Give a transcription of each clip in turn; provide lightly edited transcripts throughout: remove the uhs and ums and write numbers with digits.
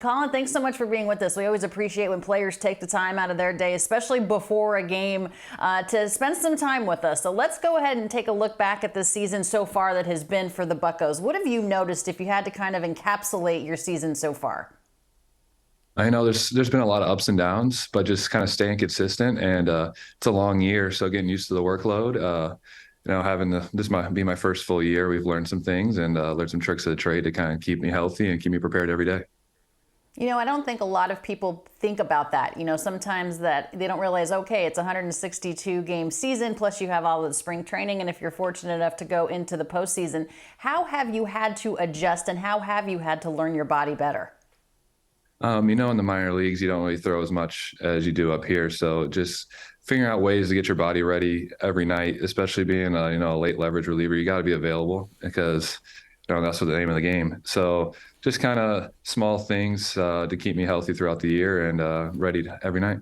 Colin, thanks so much for being with us. We always appreciate when players take the time out of their day, especially before a game, to spend some time with us. So let's go ahead and take a look back at the season so far that has been for the Buccos. What have you noticed if you had to kind of encapsulate your season so far? I know there's been a lot of ups and downs, but just kind of staying consistent. And it's a long year, so getting used to the workload. Having this might be my first full year. We've learned some things and learned some tricks of the trade to kind of keep me healthy and keep me prepared every day. I don't think a lot of people think about that. Sometimes that they don't realize, okay, it's a 162 game season, plus you have all of the spring training. And if you're fortunate enough to go into the postseason, how have you had to adjust and how have you had to learn your body better? In the minor leagues, you don't really throw as much as you do up here. So just figuring out ways to get your body ready every night, especially being a late leverage reliever, you got to be available because that's what the name of the game. So just kind of small things to keep me healthy throughout the year and ready every night.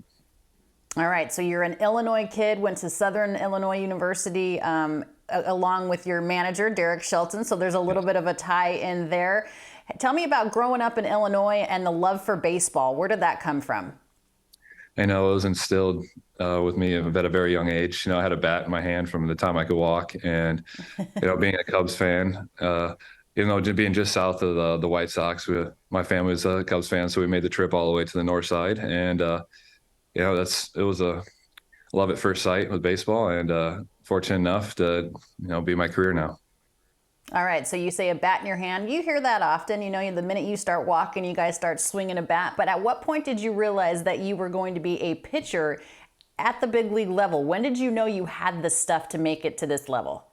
All right. So you're an Illinois kid, went to Southern Illinois University along with your manager, Derek Shelton. So there's a little bit of a tie in there. Tell me about growing up in Illinois and the love for baseball. Where did that come from? I know it was instilled with me at a very young age. I had a bat in my hand from the time I could walk, and being a Cubs fan, being just south of the White Sox, my family was a Cubs fan, so we made the trip all the way to the north side, and it was a love at first sight with baseball, and fortunate enough to be my career now. All right, so you say a bat in your hand. You hear that often. The minute you start walking, you guys start swinging a bat. But at what point did you realize that you were going to be a pitcher at the big league level? When did you know you had the stuff to make it to this level?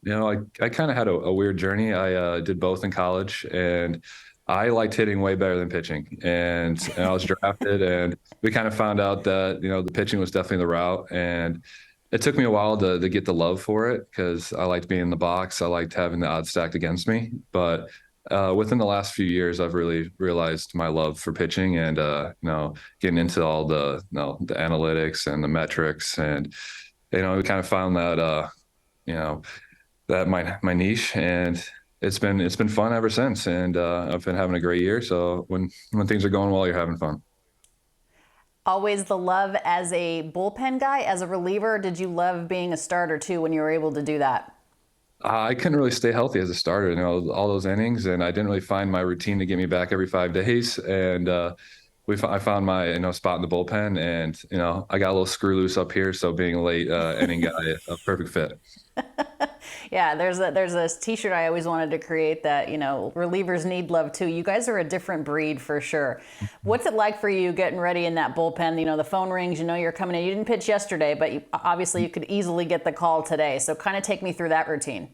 I kind of had a weird journey. I did both in college, and I liked hitting way better than pitching. And I was drafted, and we kind of found out that, the pitching was definitely the route. And it took me a while to get the love for it because I liked being in the box. I liked having the odds stacked against me. But within the last few years, I've really realized my love for pitching and, getting into all the analytics and the metrics. And, we kind of found that, that my niche, and it's been fun ever since. And I've been having a great year. So when things are going well, you're having fun. Always the love as a bullpen guy, as a reliever? Did you love being a starter too when you were able to do that? I couldn't really stay healthy as a starter, all those innings, and I didn't really find my routine to get me back every 5 days. And I found my spot in the bullpen, and I got a little screw loose up here, so being a late inning guy, a perfect fit. Yeah, there's this T-shirt I always wanted to create that relievers need love too. You guys are a different breed for sure. What's it like for you getting ready in that bullpen? The phone rings. You're coming in. You didn't pitch yesterday, but obviously you could easily get the call today. So kind of take me through that routine.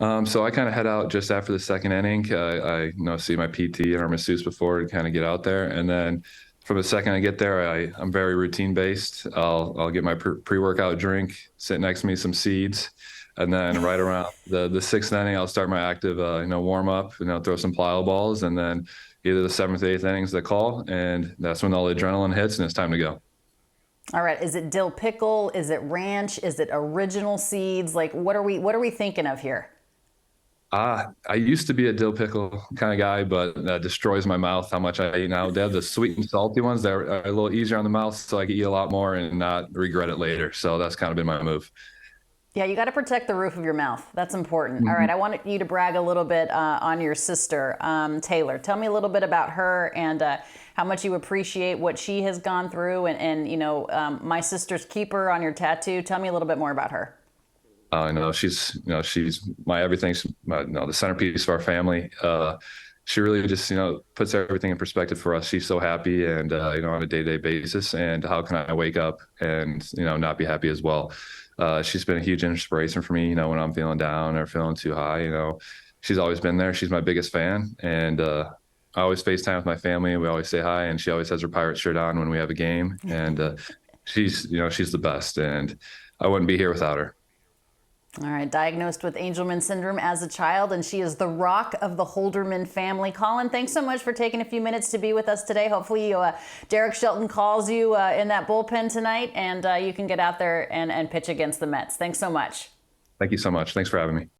So I kind of head out just after the second inning. I see my PT and our masseuse before to kind of get out there, and then from the second I get there, I'm very routine based. I'll get my pre-workout drink, sit next to me some seeds, and then right around the sixth inning, I'll start my active warm up, throw some plyo balls, and then either the seventh or eighth innings the call, and that's when all the adrenaline hits and it's time to go. All right, is it dill pickle? Is it ranch? Is it original seeds? Like what are we thinking of here? I used to be a dill pickle kind of guy, but that destroys my mouth how much I eat now. They have the sweet and salty ones that are a little easier on the mouth, so I can eat a lot more and not regret it later. So that's kind of been my move. Yeah, you got to protect the roof of your mouth. That's important. Mm-hmm. All right, I wanted you to brag a little bit on your sister, Taylor. Tell me a little bit about her and how much you appreciate what she has gone through. And my sister's keeper on your tattoo. Tell me a little bit more about her. She's my everything. She's the centerpiece of our family. She really just, puts everything in perspective for us. She's so happy and, on a day-to-day basis. And how can I wake up and, not be happy as well? She's been a huge inspiration for me, when I'm feeling down or feeling too high, she's always been there. She's my biggest fan. And, I always FaceTime with my family and we always say hi, and she always has her Pirate shirt on when we have a game. And, she's the best, and I wouldn't be here without her. All right, diagnosed with Angelman syndrome as a child, and she is the rock of the Holderman family. Colin, thanks so much for taking a few minutes to be with us today. Hopefully, Derek Shelton calls you in that bullpen tonight, and you can get out there and pitch against the Mets. Thanks so much. Thank you so much. Thanks for having me.